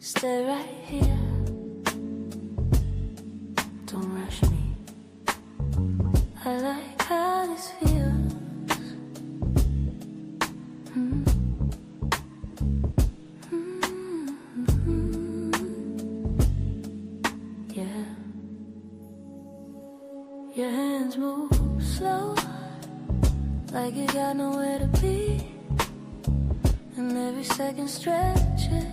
Stay right here. Don't rush me. I like how this feels. Yeah. Your hands move slow, like you got nowhere to be, and every second stretches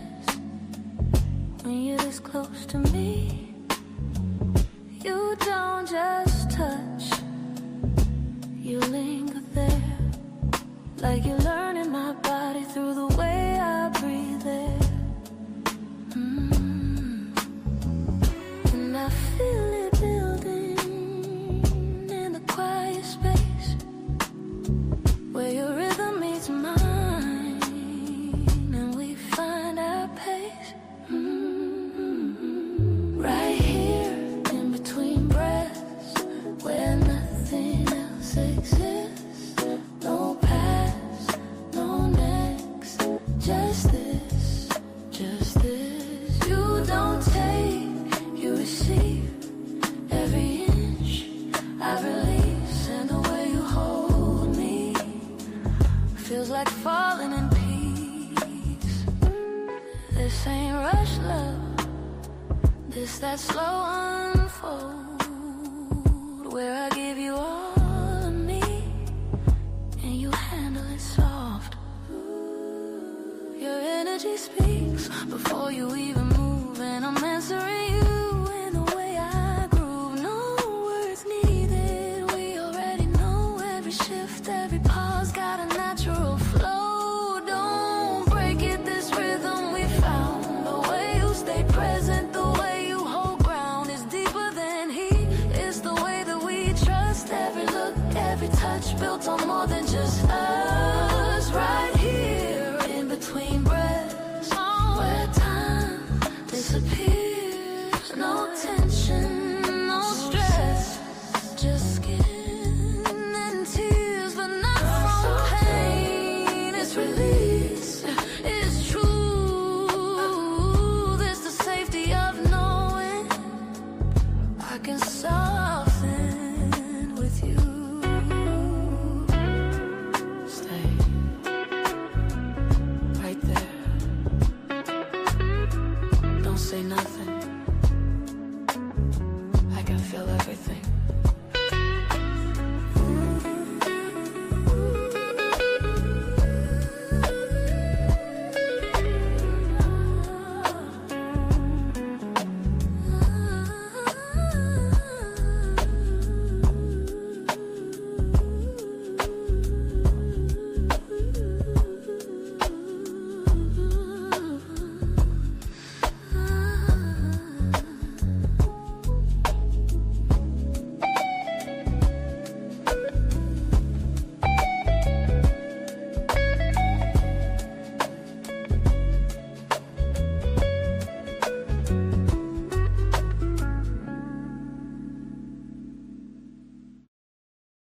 when you're this close to me. You don't just touch, you linger there, like you're learning my body through the way I breathe it. And I feel it building in the quiet space where your rhythm meets mine and we find our pace. Right here in between breaths where nothing else exists. No past, no next, just this, just this. You don't take, you receive every inch I release, and the way you hold me feels like falling in peace. This ain't rush love, this that slow unfold, where I give you all of me and you handle it soft. Your energy speaks before you even move, and I'm answering you in the way I groove. No words needed, we already know. Every shift, every pause got a natural flow. Don't break it, this rhythm we found. The way you stay present, the way you hold ground is deeper than heat. It's the way that we trust. Every look, every touch built on more than just us. Right here in between breaths where time disappears. No tension, no stress, just skin and tears, but not from pain. It's release, it's true. There's the safety of knowing I can soften with you. Stay right there. Don't say nothing. I can feel everything.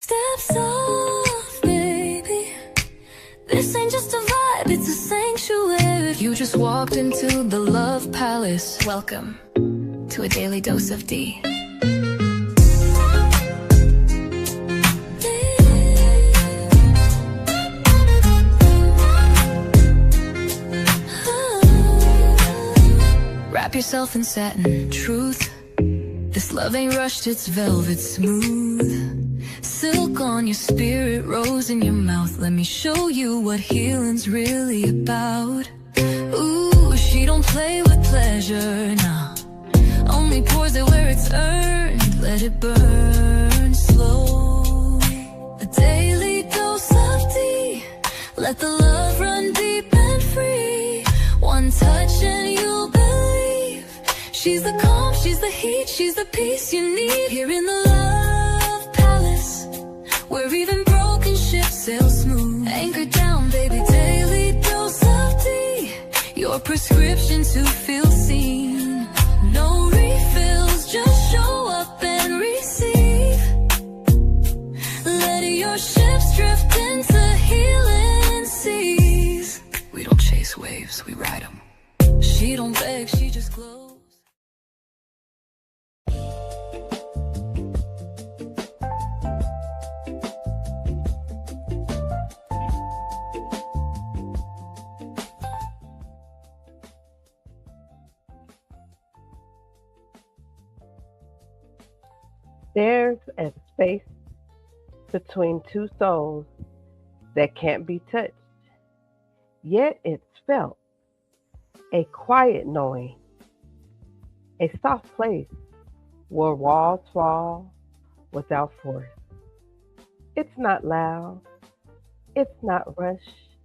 Steps off, baby. This ain't just a vibe, it's a sanctuary. You just walked into the love palace. Welcome to a daily dose of Dee. Wrap yourself in satin truth. This love ain't rushed, it's velvet smooth. Silk on your spirit, rose in your mouth. Let me show you what healing's really about. Ooh, she don't play with pleasure, nah. Only pours it where it's earned. Let it burn slow. A daily dose of Dee. Let the love run deep and free. One touch and you'll believe. She's the calm, she's the heat, she's the peace you need. Here in the love palace, where even broken ships sail smooth. Anchor down, baby, daily dose of Dee. Your prescription to feel seen. No refills, just show up and receive. Let your ships drift into healing seas. We don't chase waves, we ride them. She don't beg, she just glows. There's a space between two souls that can't be touched, yet it's felt, a quiet knowing, a soft place where walls fall without force. It's not loud, it's not rushed,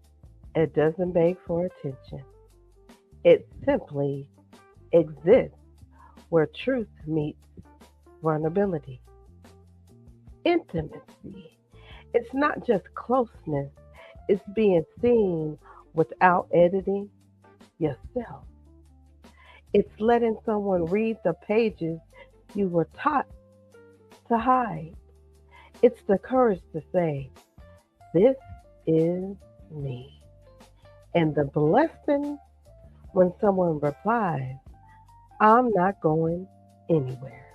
it doesn't beg for attention. It simply exists where truth meets vulnerability. Intimacy. It's not just closeness, it's being seen without editing yourself. It's letting someone read the pages you were taught to hide. It's the courage to say, this is me. And the blessing when someone replies, I'm not going anywhere.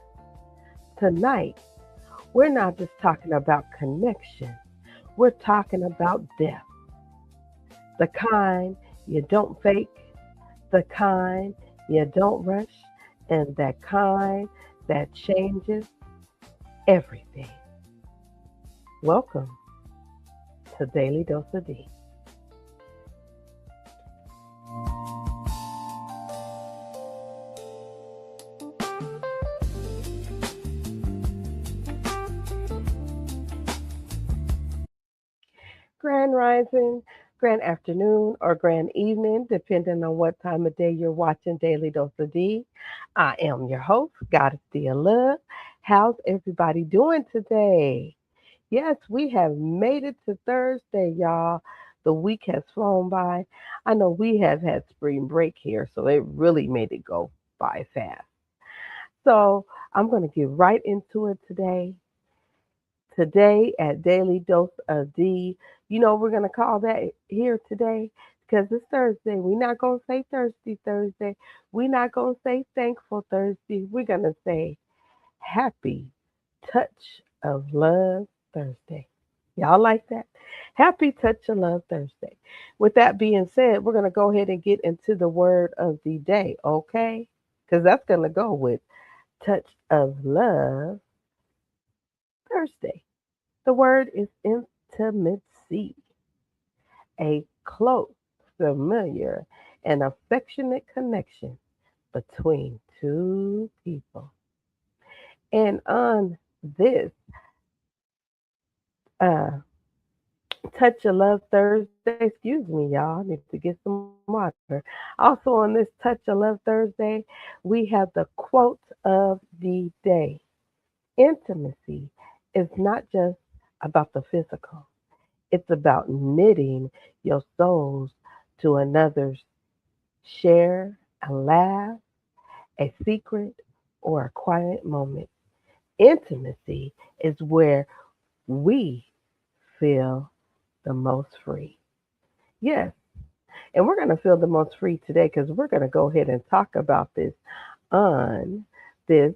Tonight, we're not just talking about connection, we're talking about depth. The kind you don't fake, the kind you don't rush, and that kind that changes everything. Welcome to Daily Dose of Dee. Grand rising, grand afternoon, or grand evening, depending on what time of day you're watching Daily Dose of Dee. I am your host, GoddessDee of Love. How's everybody doing today? Yes, we have made it to Thursday, y'all. The week has flown by. I know we have had spring break here, so it really made it go by fast. So I'm going to get right into it today. Today at Daily Dose of D, we're going to call that here today because it's Thursday. We're not going to say Thirsty Thursday. We're not going to say Thankful Thursday. We're going to say Happy Touch of Love Thursday. Y'all like that? Happy Touch of Love Thursday. With that being said, we're going to go ahead and get into the word of the day, okay? Because that's going to go with Touch of Love Thursday. The word is intimacy, a close, familiar, and affectionate connection between two people. And on this uh, Touch of Love Thursday, excuse me, y'all, I need to get some water. Also, on this Touch of Love Thursday, we have the quote of the day. Intimacy is not just about the physical. It's about knitting your souls to another's, share a laugh, a secret, or a quiet moment. Intimacy is where we feel the most free. Yes, and we're going to feel the most free today because we're going to go ahead and talk about this on this,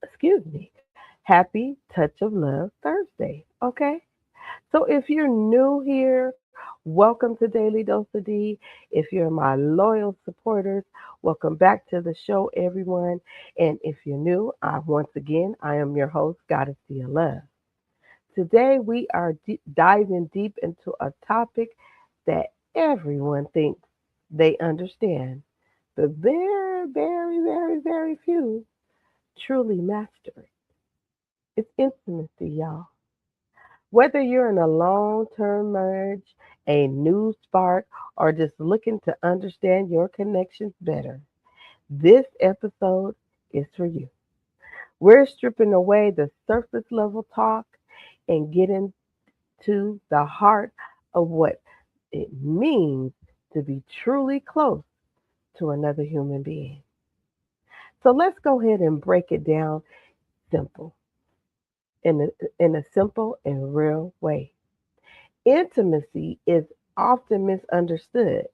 excuse me, Happy Touch of Love Thursday. Okay? So if you're new here, welcome to Daily Dose of D. If you're my loyal supporters, welcome back to the show, everyone. And if you're new, once again, I am your host, Goddess Dee of Love. Today we are diving deep into a topic that everyone thinks they understand, but very, very, very, very few truly master it. It's intimacy, y'all. Whether you're in a long term marriage, a new spark, or just looking to understand your connections better, this episode is for you. We're stripping away the surface level talk and getting to the heart of what it means to be truly close to another human being. So let's go ahead and break it down simple, in a simple and real way. Intimacy is often misunderstood.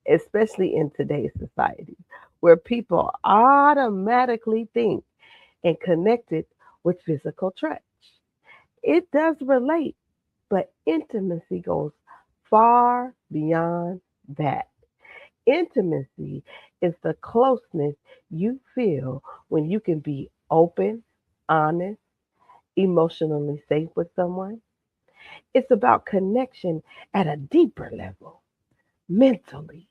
especially in today's society, where people automatically think and connect it with physical touch. It does relate, but intimacy goes far beyond that. Intimacy is the closeness you feel when you can be open, honest, emotionally safe with someone. It's about connection at a deeper level, mentally,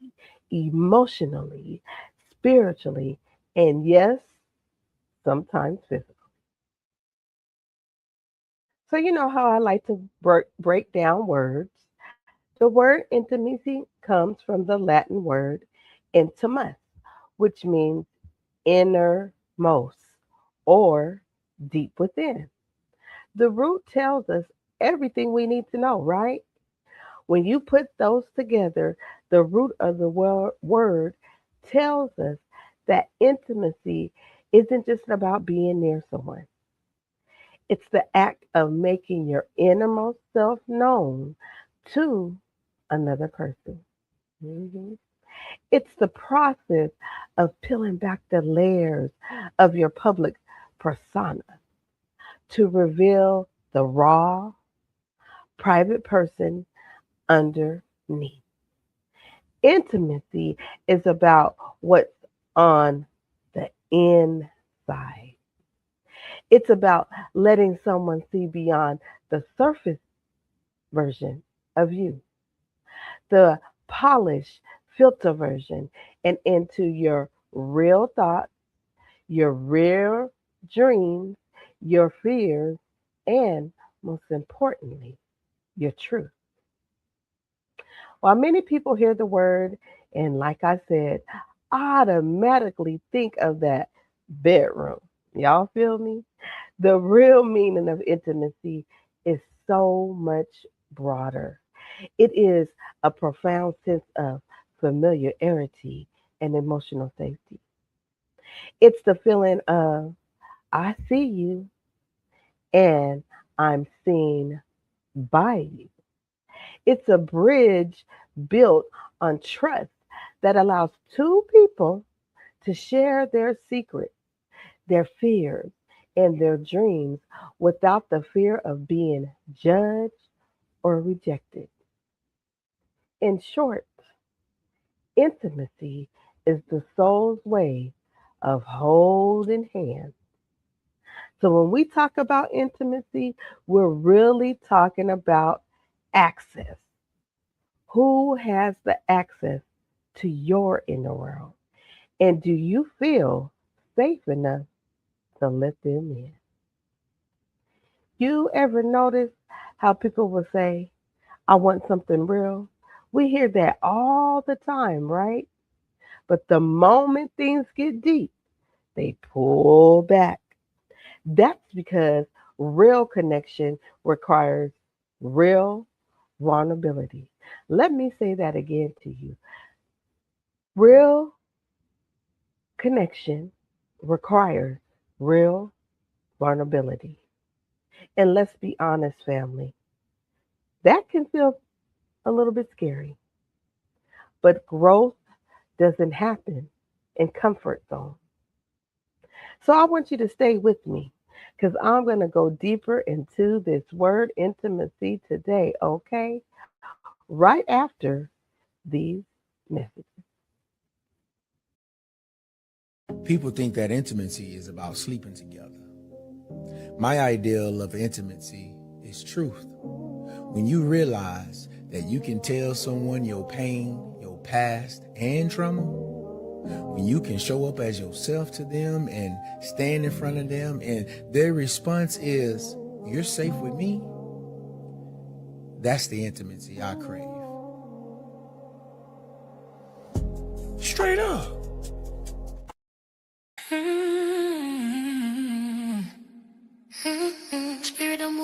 emotionally, spiritually, and yes, sometimes physically. So, you know how I like to break down words? The word intimacy comes from the Latin word intimus, which means innermost or deep within. The root tells us everything we need to know, right? When you put those together, the root of the word tells us that intimacy isn't just about being near someone. It's the act of making your innermost self known to another person. Mhm. It's the process of peeling back the layers of your public persona to reveal the raw, private person underneath. Intimacy is about what's on the inside. It's about letting someone see beyond the surface version of you, the polished filter version, and into your real thoughts, your real dreams, your fears, and most importantly, your truth. While many people hear the word and, like I said, automatically think of that bedroom, y'all feel me? The real meaning of intimacy is so much broader. It is a profound sense of familiarity and emotional safety. It's the feeling of, I see you and I'm seen by you. It's a bridge built on trust that allows two people to share their secrets, their fears, and their dreams without the fear of being judged or rejected. In short, intimacy is the soul's way of holding hands. So when we talk about intimacy, we're really talking about access. Who has the access to your inner world? And do you feel safe enough to let them in? You ever notice how people will say, I want something real? We hear that all the time, right? But the moment things get deep, they pull back. That's because real connection requires real vulnerability. Let me say that again to you. Real connection requires real vulnerability. And let's be honest, family, that can feel a little bit scary, but growth doesn't happen in comfort zones. So I want you to stay with me because I'm going to go deeper into this word intimacy today, okay? Right after these messages. People think that intimacy is about sleeping together. My ideal of intimacy is truth. When you realize that you can tell someone your pain, your past, and trauma, when you can show up as yourself to them and stand in front of them and their response is, you're safe with me, that's the intimacy I crave. Straight up.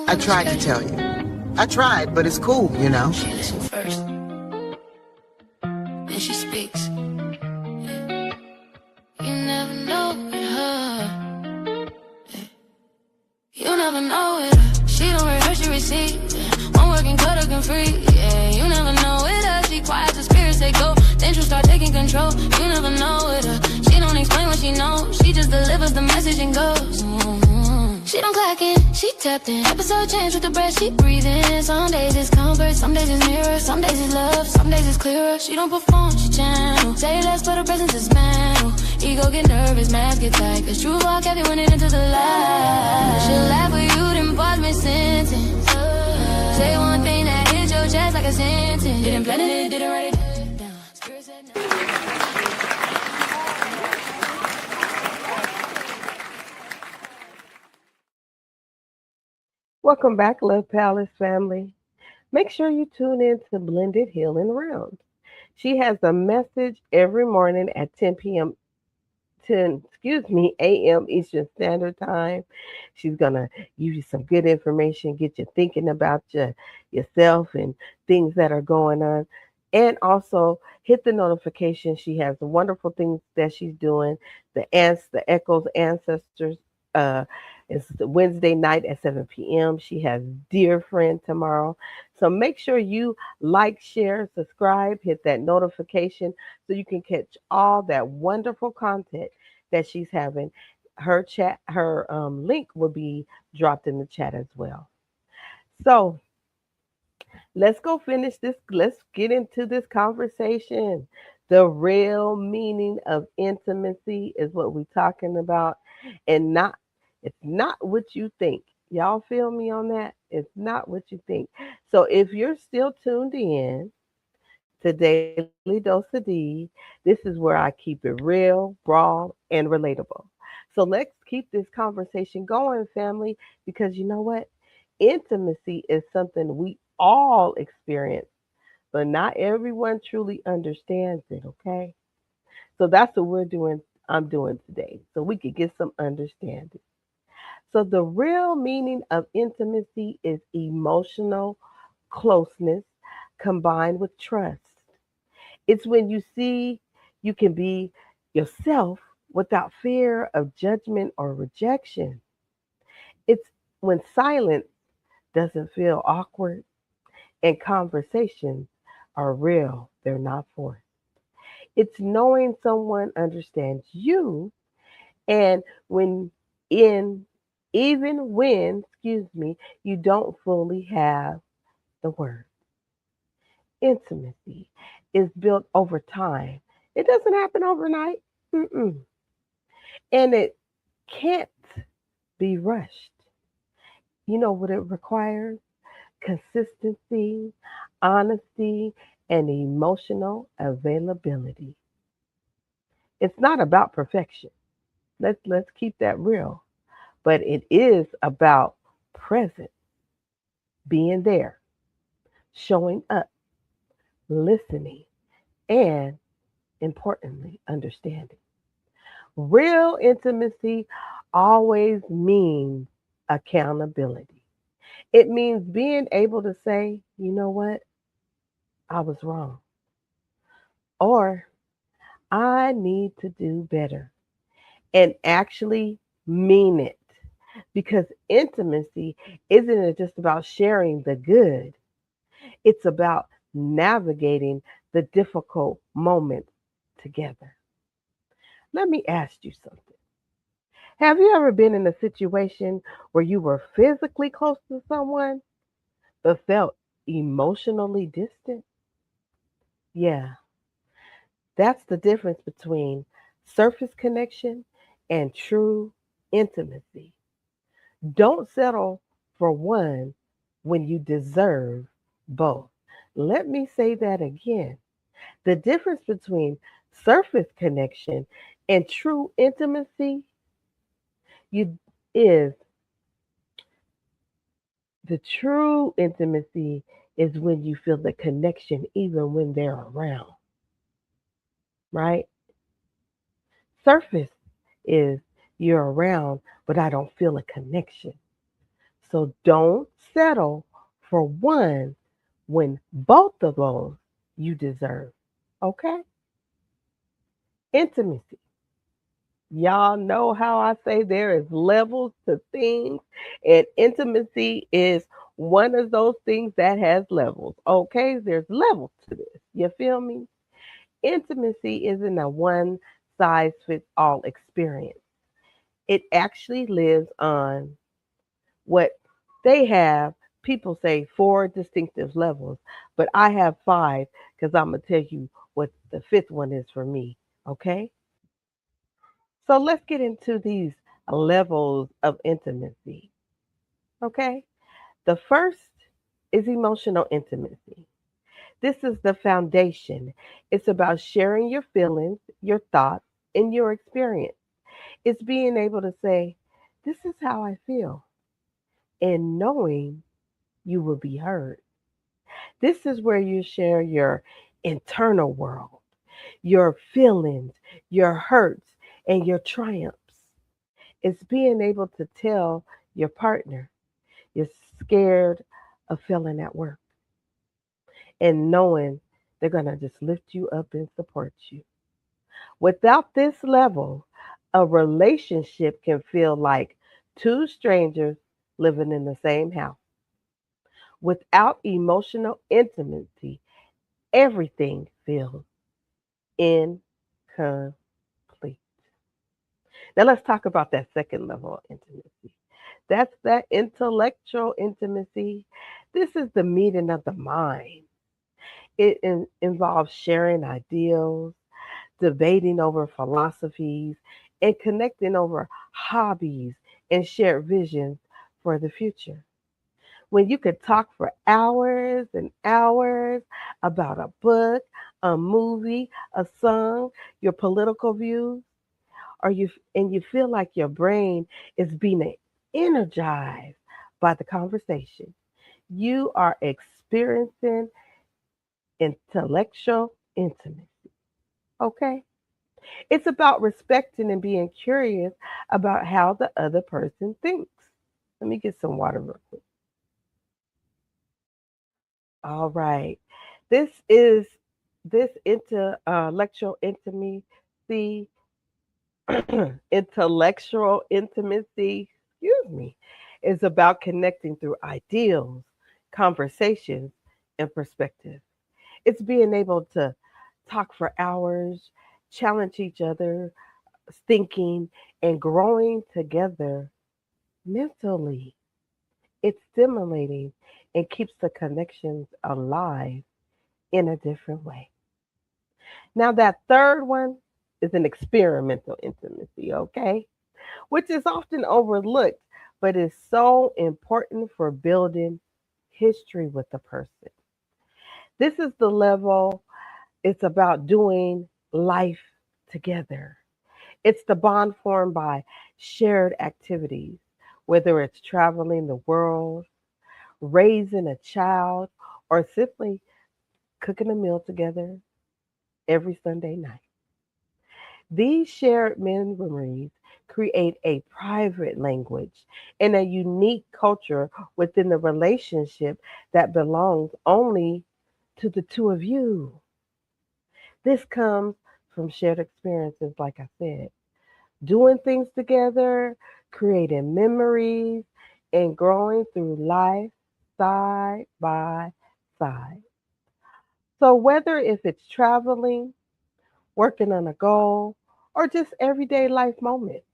I tried to tell you. I tried, but it's cool, you know. She listens first, then she speaks. You never know with her. You never know with her. She don't rehearse, she receive. One working cut, can free. Yeah, you never know with her. She she quiet, the spirits say go. Then she'll start taking control. You never know with her. She don't explain what she knows. She just delivers the message and goes. She don't clack in, she tapped in. Episode change with the breath she breathing. Some days it's comfort, some days it's mirror, some days it's love, some days it's clearer. She don't perform, she channel. Say less, but her presence is mental. Ego get nervous, mask get tight, cause true walk heavy when it into the light. She'll laugh with you, then pause mid-sentence. Say one thing that hits your chest like a sentence. Didn't plan it, didn't write it down. Spirit said no. Welcome back, Love Palace family. Make sure you tune in to Blended Healing Round. She has a message every morning at 10 a.m. Eastern Standard Time. She's gonna give you some good information, get you thinking about yourself and things that are going on. And also hit the notification. She has wonderful things that she's doing. The Echoes Ancestors. It's Wednesday night at 7 p.m. She has Dear Friend tomorrow. So make sure you like, share, subscribe, hit that notification so you can catch all that wonderful content that she's having. Her link will be dropped in the chat as well. So let's go finish this. Let's get into this conversation. The real meaning of intimacy is what we're talking about, and it's not what you think. Y'all feel me on that? It's not what you think. So if you're still tuned in to Daily Dose of Dee, this is where I keep it real, raw, and relatable. So let's keep this conversation going, family, because you know what? Intimacy is something we all experience, but not everyone truly understands it, okay? So that's what I'm doing today, so we could get some understanding. So the real meaning of intimacy is emotional closeness combined with trust. It's when you see you can be yourself without fear of judgment or rejection. It's when silence doesn't feel awkward and conversations are real, they're not forced. It's knowing someone understands you and when in even when, you don't fully have the word. Intimacy is built over time. It doesn't happen overnight. Mm-mm. And it can't be rushed. You know what it requires? Consistency, honesty, and emotional availability. It's not about perfection. Let's keep that real. But it is about presence, being there, showing up, listening, and importantly, understanding. Real intimacy always means accountability. It means being able to say, you know what, I was wrong, or I need to do better, and actually mean it. Because intimacy isn't just about sharing the good, it's about navigating the difficult moments together. Let me ask you something. Have you ever been in a situation where you were physically close to someone but felt emotionally distant? Yeah, that's the difference between surface connection and true intimacy. Don't settle for one when you deserve both. Let me say that again. The difference between surface connection and true intimacy you is the true intimacy is when you feel the connection even when they're around, right? Surface is you're around, but I don't feel a connection. So don't settle for one when both of those you deserve. Okay? Intimacy. Y'all know how I say there is levels to things, and intimacy is one of those things that has levels. Okay? There's levels to this. You feel me? Intimacy isn't a one size fits all experience. It actually lives on what they have. People say four distinctive levels, but I have five because I'm going to tell you what the fifth one is for me. Okay? So let's get into these levels of intimacy. Okay? The first is emotional intimacy. This is the foundation. It's about sharing your feelings, your thoughts, and your experience. It's being able to say, this is how I feel, and knowing you will be heard. This is where you share your internal world, your feelings, your hurts, and your triumphs. It's being able to tell your partner you're scared of failing at work and knowing they're going to just lift you up and support you. Without this level, a relationship can feel like two strangers living in the same house. Without emotional intimacy, everything feels incomplete. Now, let's talk about that second level of intimacy. That's that intellectual intimacy. This is the meeting of the mind. Involves sharing ideals, debating over philosophies, and connecting over hobbies and shared visions for the future. When you could talk for hours and hours about a book, a movie, a song, your political views, or you feel like your brain is being energized by the conversation. You are experiencing intellectual intimacy. Okay? It's about respecting and being curious about how the other person thinks. Let me get some water real quick. All right. This is this intellectual intimacy, intellectual intimacy, excuse me, is about connecting through ideals, conversations, and perspective. It's being able to talk for hours, challenge each other, thinking, and growing together mentally. It's stimulating and keeps the connections alive in a different way. Now, that third one is an experimental intimacy, okay? Which is often overlooked, but is so important for building history with the person. This is the level, it's about doing life together. It's the bond formed by shared activities, whether it's traveling the world, raising a child, or simply cooking a meal together every Sunday night. These shared memories create a private language and a unique culture within the relationship that belongs only to the two of you. This comes from shared experiences, like I said, doing things together, creating memories, and growing through life side by side. So, whether if it's traveling, working on a goal, or just everyday life moments,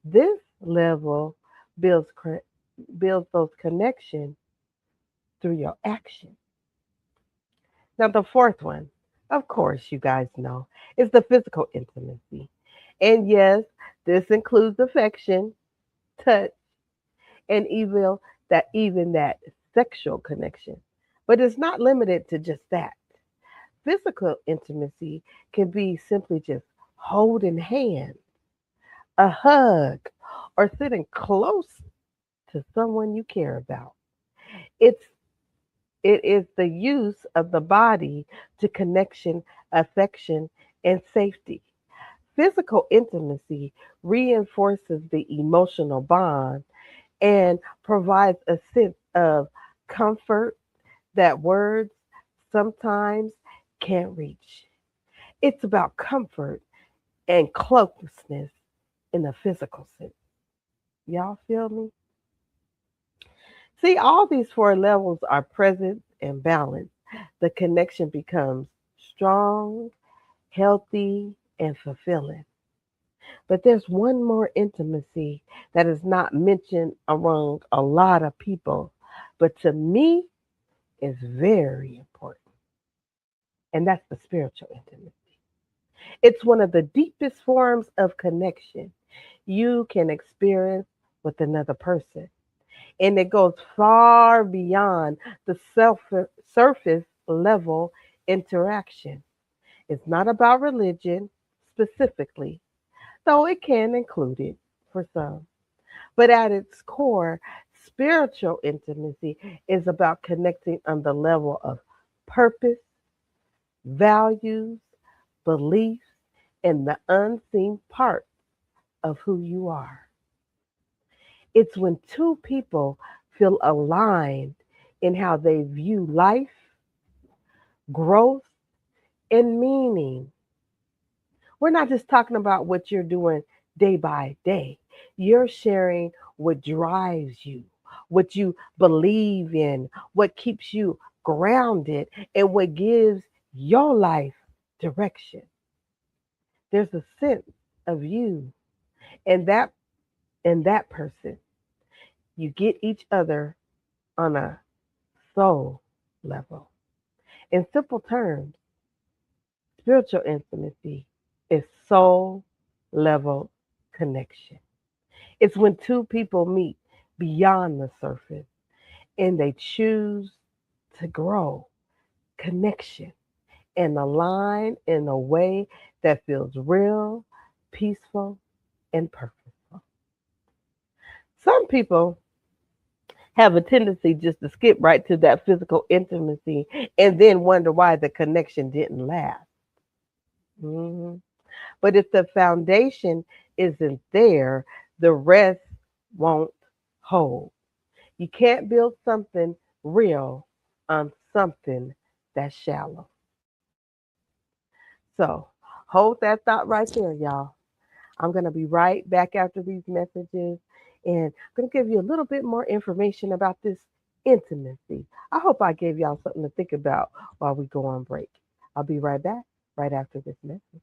this level builds builds those connections through your action. Now, the fourth one, of course, you guys know, is the physical intimacy. And yes, this includes affection, touch, and even that sexual connection. But it's not limited to just that. Physical intimacy can be simply just holding hands, a hug, or sitting close to someone you care about. It's it is the use of the body to connection, affection, and safety. Physical intimacy reinforces the emotional bond and provides a sense of comfort that words sometimes can't reach. It's about comfort and closeness in the physical sense. Y'all feel me? See, all these four levels are present and balanced. The connection becomes strong, healthy, and fulfilling. But there's one more intimacy that is not mentioned among a lot of people, but to me is very important, and that's the spiritual intimacy. It's one of the deepest forms of connection you can experience with another person, and it goes far beyond the surface level interaction. It's not about religion specifically, though it can include it for some. But at its core, spiritual intimacy is about connecting on the level of purpose, values, beliefs, and the unseen part of who you are. It's when two people feel aligned in how they view life, growth, and meaning. We're not just talking about what you're doing day by day. You're sharing what drives you, what you believe in, what keeps you grounded, and what gives your life direction. There's a sense of you and that person. You get each other on a soul level. In simple terms, spiritual intimacy is soul level connection. It's when two people meet beyond the surface and they choose to grow connection and align in a way that feels real, peaceful, and purposeful. Some people have a tendency just to skip right to that physical intimacy and then wonder why the connection didn't last. Mhm. But if the foundation isn't there, the rest won't hold. You can't build something real on something that's shallow. So hold that thought right there, y'all. I'm going to be right back after these messages, and I'm going to give you a little bit more information about this intimacy. I hope I gave y'all something to think about while we go on break. I'll be right back right after this message.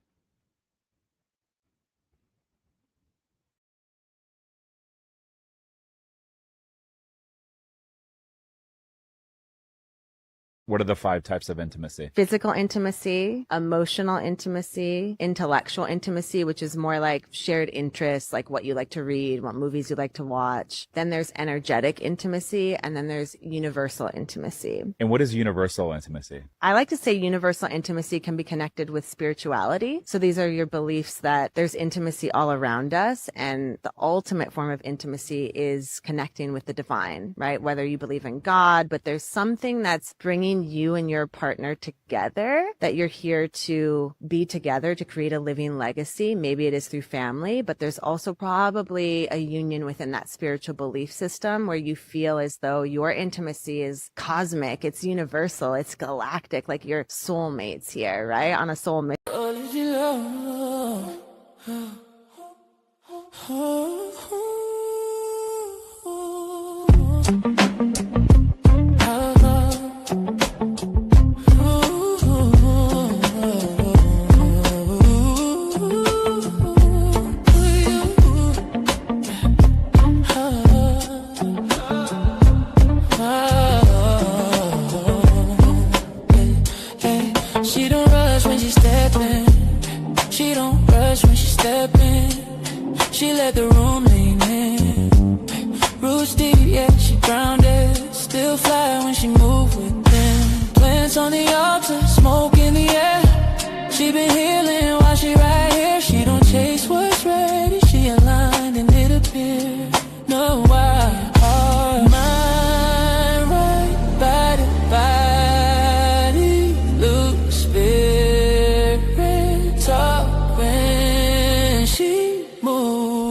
What are the 5 types of intimacy? Physical intimacy, emotional intimacy, intellectual intimacy, which is more like shared interests, like what you like to read, what movies you like to watch. Then there's energetic intimacy, and then there's universal intimacy. And what is universal intimacy? I like to say universal intimacy can be connected with spirituality. So these are your beliefs that there's intimacy all around us, and the ultimate form of intimacy is connecting with the divine, right? Whether you believe in God, but there's something that's bringing you and your partner together, that you're here to be together to create a living legacy. Maybe it is through family, but there's also probably a union within that spiritual belief system where you feel as though your intimacy is cosmic, it's universal, it's galactic, like your soulmates here, right? On a soulmate. She let the room lean in. Roots deep, yeah, she grounded. Still fly when she move with them. Plants on the altar, smoke in the air. She been healing while she right here. She don't chase what's ready. She aligned and it appear. No, why? Heart, mind, right, body, loose spirit, talk when she move.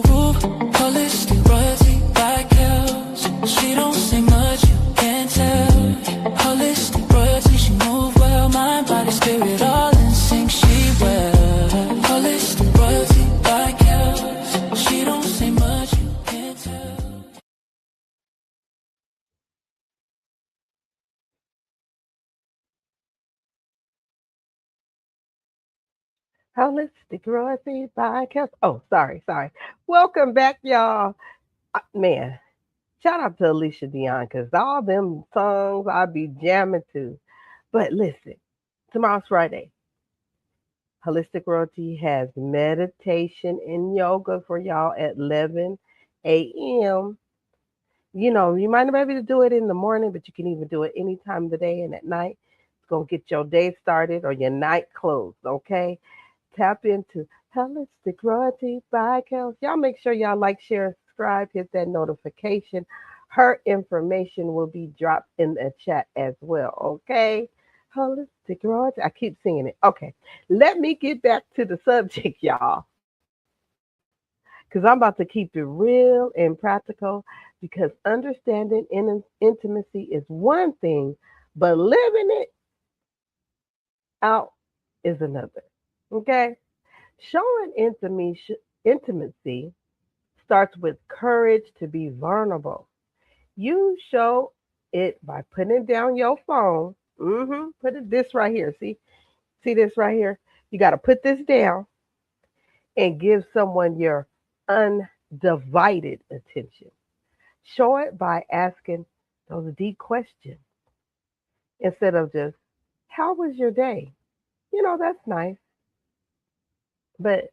Holistic Royalty by Kelsey. Oh, sorry. Welcome back, y'all. Man, shout out to Alicia Dion, because all them songs I be jamming to. But listen, tomorrow's Friday. Holistic Royalty has meditation and yoga for y'all at 11 a.m. You know, you might not be able to do it in the morning, but you can even do it any time of the day and at night. It's going to get your day started or your night closed, okay? Tap into Holistic Royalty by Kels. Y'all make sure y'all like, share, subscribe, hit that notification. Her information will be dropped in the chat as well, okay? Holistic Royalty. I keep singing it. Okay, let me get back to the subject, y'all, because I'm about to keep it real and practical, because understanding intimacy is one thing, but living it out is another, okay? Showing intimacy starts with courage to be vulnerable. You show it by putting down your phone. Put it this right here. See this right here? You got to put this down and give someone your undivided attention. Show it by asking those deep questions instead of just, how was your day? You know, that's nice. But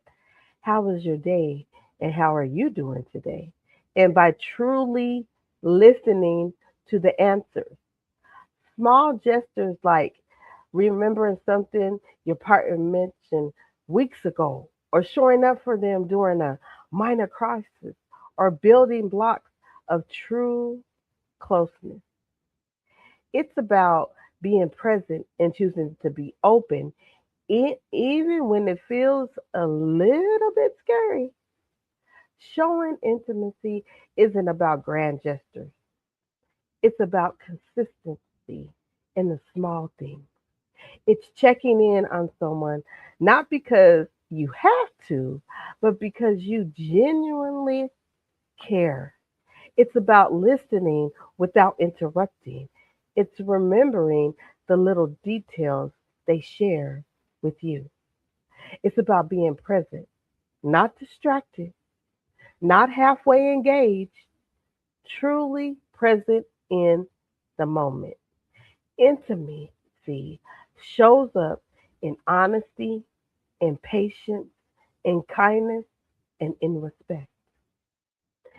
how was your day and how are you doing today? And by truly listening to the answers, small gestures like remembering something your partner mentioned weeks ago, or showing up for them during a minor crisis, or building blocks of true closeness. It's about being present and choosing to be open, even when it feels a little bit scary. Showing intimacy isn't about grand gestures. It's about consistency in the small things. It's checking in on someone, not because you have to, but because you genuinely care. It's about listening without interrupting. It's remembering the little details they share with you. It's about being present, not distracted, not halfway engaged, truly present in the moment. Intimacy shows up in honesty, in patience, in kindness, and in respect.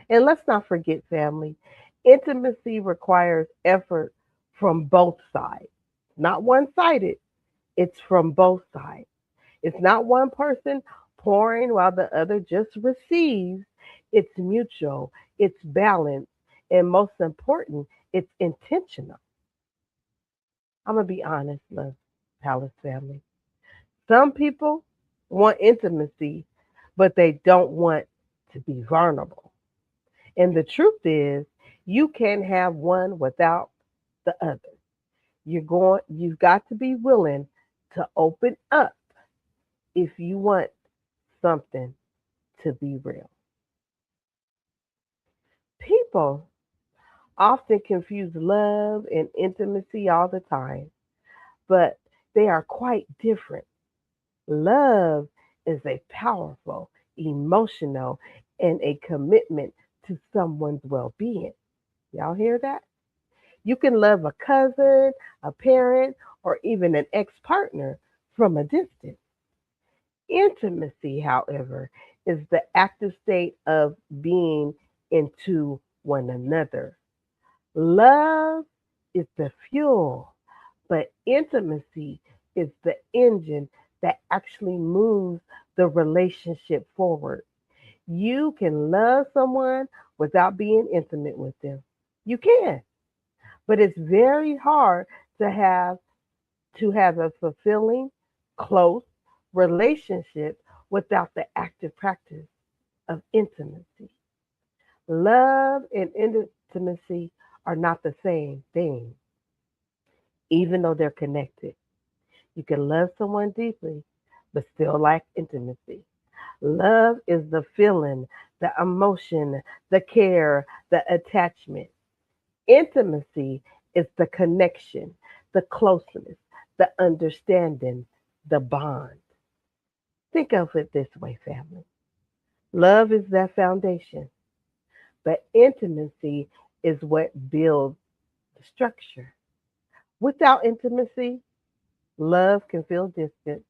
And let's not forget, family, intimacy requires effort from both sides. Not one sided, it's from both sides. It's not one person pouring while the other just receives. It's mutual, it's balanced, and most important, it's intentional. I'm going to be honest, love Palace family. Some people want intimacy, but they don't want to be vulnerable. And the truth is, you can't have one without the other. You've got to be willing to open up if you want something to be real. People often confuse love and intimacy all the time, but they are quite different. Love is a powerful, emotional, and a commitment to someone's well being. Y'all hear that? You can love a cousin, a parent, or even an ex partner from a distance. Intimacy, however, is the active state of being into one another. Love is the fuel, but intimacy is the engine that actually moves the relationship forward. You can love someone without being intimate with them. You can, but it's very hard to have a fulfilling, close relationship without the active practice of intimacy. Love and intimacy are not the same thing, even though they're connected. You can love someone deeply, but still lack intimacy. Love is the feeling, the emotion, the care, the attachment. Intimacy is the connection, the closeness, the understanding, the bond. Think of it this way, family. Love is that foundation, but intimacy is what builds the structure. Without intimacy, love can feel distant,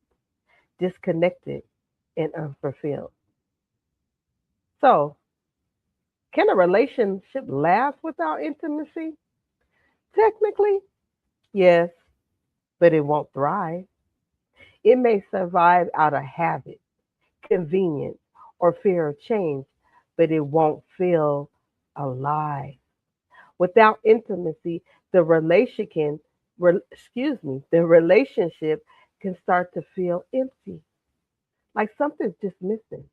disconnected, and unfulfilled. So, can a relationship last without intimacy? Technically, yes, but it won't thrive. It may survive out of habit, convenience, or fear of change, but it won't feel alive. Without intimacy, the relationship can start to feel empty, like something's just missing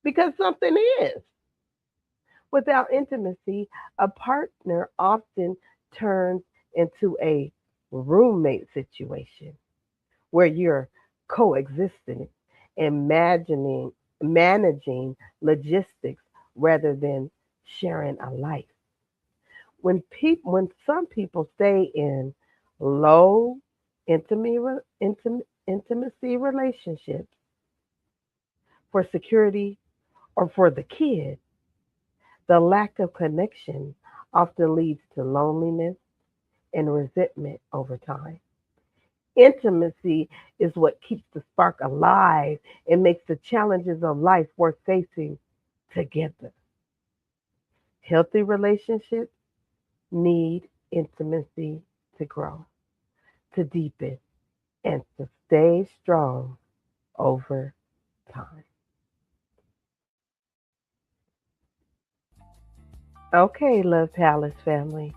because something is. Without intimacy, a partner often turns into a roommate situation where you're coexisting, imagining, managing logistics rather than sharing a life. When some people stay in low intimacy relationships for security or for the kid, the lack of connection often leads to loneliness and resentment over time. Intimacy is what keeps the spark alive and makes the challenges of life worth facing together. Healthy relationships need intimacy to grow, to deepen, and to stay strong over time. Okay, Love Palace family,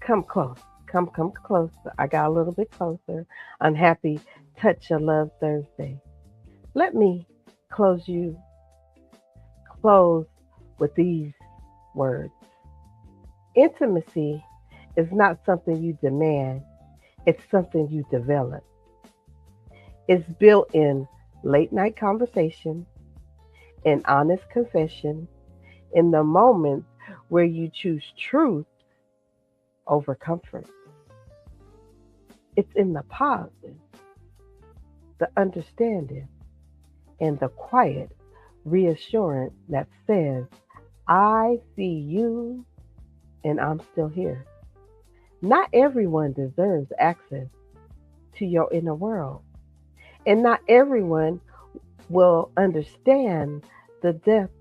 come close. Come close. I got a little bit closer. I'm happy Touch of Love Thursday. Let me close you close with these words. Intimacy is not something you demand, it's something you develop. It's built in late night conversation, in honest confession, in the moments where you choose truth over comfort. It's in the pauses, the understanding, and the quiet reassurance that says, I see you and I'm still here. Not everyone deserves access to your inner world, and not everyone will understand the depth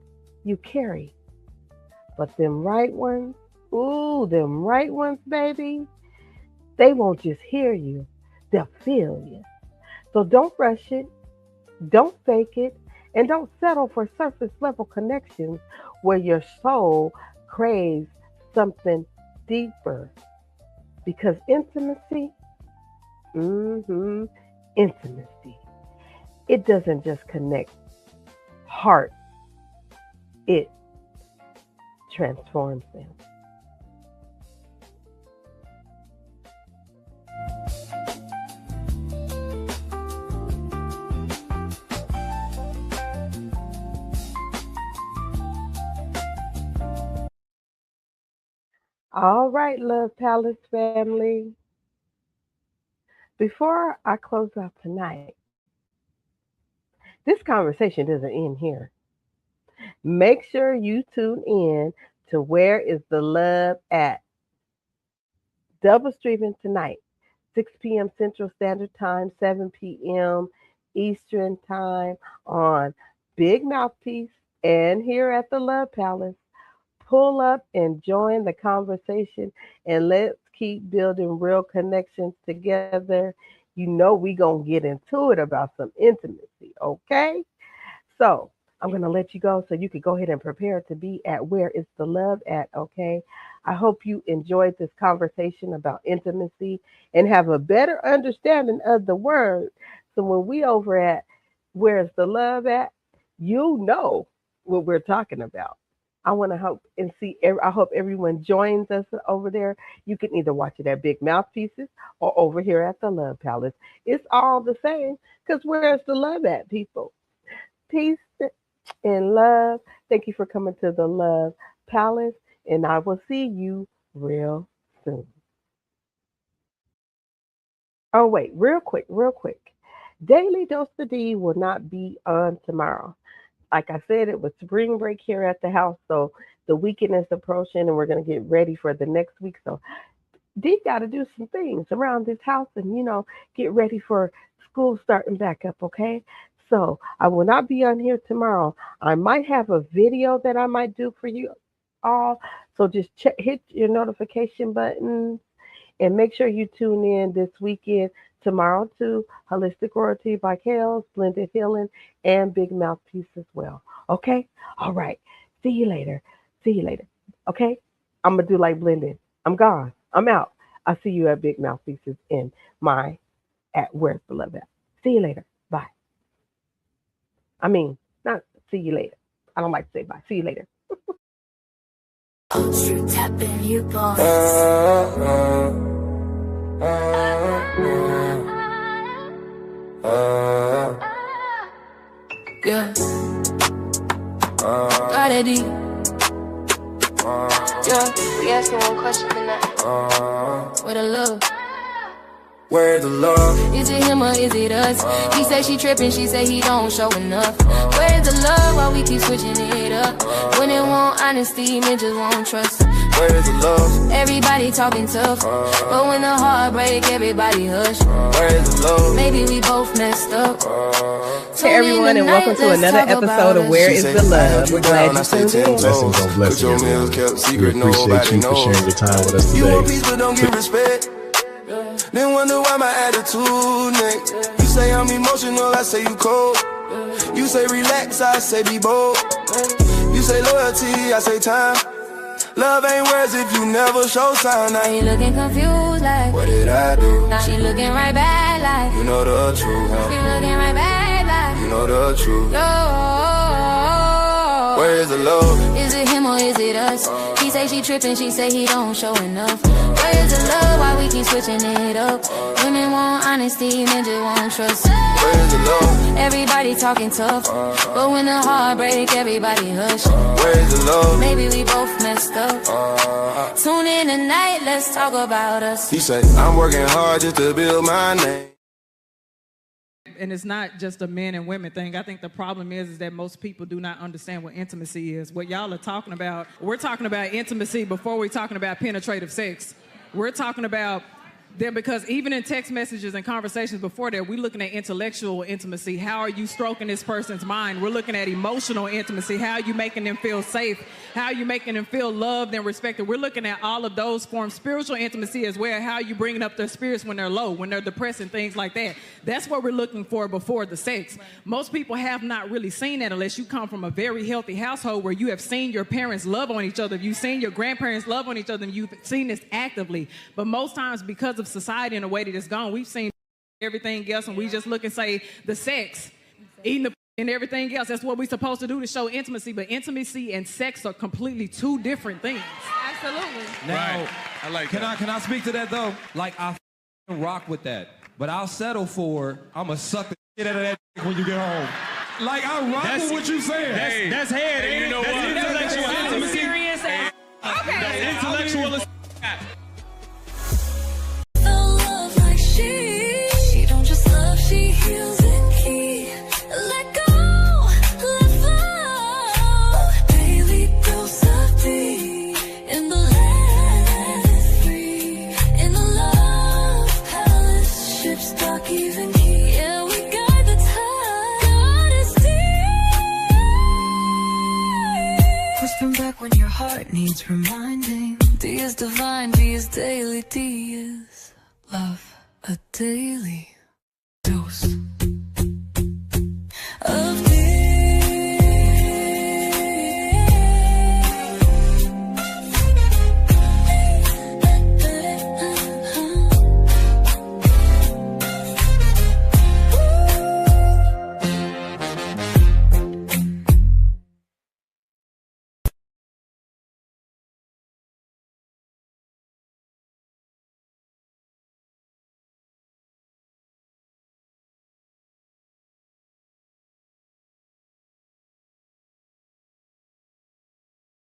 you carry. But them right ones, ooh, them right ones, baby, they won't just hear you, they'll feel you. So don't rush it, don't fake it, and don't settle for surface level connections where your soul craves something deeper. Because intimacy, it doesn't just connect hearts, it transforms them. All right, Love Palace family. Before I close out tonight, this conversation doesn't end here. Make sure you tune in to Where is the Love at? Double streaming tonight, 6 p.m. Central Standard Time, 7 p.m. Eastern Time on Big Mouthpiece and here at the Love Palace. Pull up and join the conversation and let's keep building real connections together. You know we gonna get into it about some intimacy, okay? So I'm gonna let you go so you can go ahead and prepare to be at Where is the Love at, okay? I hope you enjoyed this conversation about intimacy and have a better understanding of the word. So when we over at Where's the Love at, you know what we're talking about. I want to hope and see. I hope everyone joins us over there. You can either watch it at Big Mouthpieces or over here at the Love Palace. It's all the same because where's the love at, people? Peace and love. Thank you for coming to the Love Palace, and I will see you real soon. Oh, wait, real quick. Daily Dose of Dee will not be on tomorrow. Like I said, it was spring break here at the house, so the weekend is approaching and we're going to get ready for the next week. So Dee got to do some things around this house and, get ready for school starting back up, okay? So I will not be on here tomorrow. I might have a video that I might do for you all. So just hit your notification button and make sure you tune in this weekend, tomorrow to Holistic Royalty by Kale, Blended Healing, and Big Mouthpiece as well. Okay? All right. See you later. Okay? I'm going to do like Blended. I'm gone. I'm out. I'll see you at Big Mouthpieces at Where's the Love at. See you later. Bye. I mean, not see you later. I don't like to say bye. See you later. You tapping, you boss. Yeah. GoddessDee. Yeah. We asking one question tonight. Where the love? Where's the love? Is it him or is it us? He say she tripping, she say he don't show enough. Where's the love while we keep switching it up? When it won't honesty, men just won't trust. Where's the love? Everybody talking tough, but when the heart break, everybody hush. Where's the love? Maybe we both messed up. Hey everyone, and welcome to another episode of Where is the Love? We're glad you tuned in. Blessings on blessings. We appreciate you for sharing your time with us You want today. peace but don't give respect. Then wonder why my attitude next. You say I'm emotional, I say you cold. You say relax, I say be bold. You say loyalty, I say time. Love ain't words if you never show sign. Now She looking confused like, what did I do? now she looking right back like, You know the truth, huh? she looking right back like, You know the truth. oh. Where is the love? Is it him or is it us? He say she tripping, she say he don't show enough. Where is the love while we keep switching it up? Women want honesty, men just won't trust. Where is the love? Everybody talking tough, but when the heart break, everybody hush. Where is the love? Maybe we both messed up. Tune in tonight, let's talk about us. He say I'm working hard just to build my name. And it's not just a men and women thing. I think the problem is that most people do not understand what intimacy is. What y'all are talking about, we're talking about intimacy before we're talking about penetrative sex. We're talking about that because even in text messages and conversations before that, we're looking at intellectual intimacy. How are you stroking this person's mind? We're looking at emotional intimacy. How are you making them feel safe? How are you making them feel loved and respected? We're looking at all of those forms. Spiritual intimacy as well. How are you bringing up their spirits when they're low, when they're depressed and things like that? That's what we're looking for before the sex. Most people have not really seen that unless you come from a very healthy household where you have seen your parents love on each other. You've seen your grandparents love on each other and you've seen this actively. But most times because of society and the way that it's gone, we've seen everything else and we just look and say the sex, eating the and everything else. That's what we're supposed to do to show intimacy. But intimacy and sex are completely two different things. Absolutely. Now, Right. I like can that. Can I speak to that though? Like I rock with that, but I'll settle for I'ma suck the shit out of that when you get home. Like I rock with what you saying. That's head, ain't it? That's intellectual intimacy. Serious ass. That's intellectual as Love like she don't just love, she heals and keeps. Let go, let flow. Daily dose of Dee. In the land is free. In the love palace, ships dock even here. Yeah, we guide the tide. GoddessDee. Whispering back when your heart needs reminding. D is divine, D is daily, D is love, a daily dose.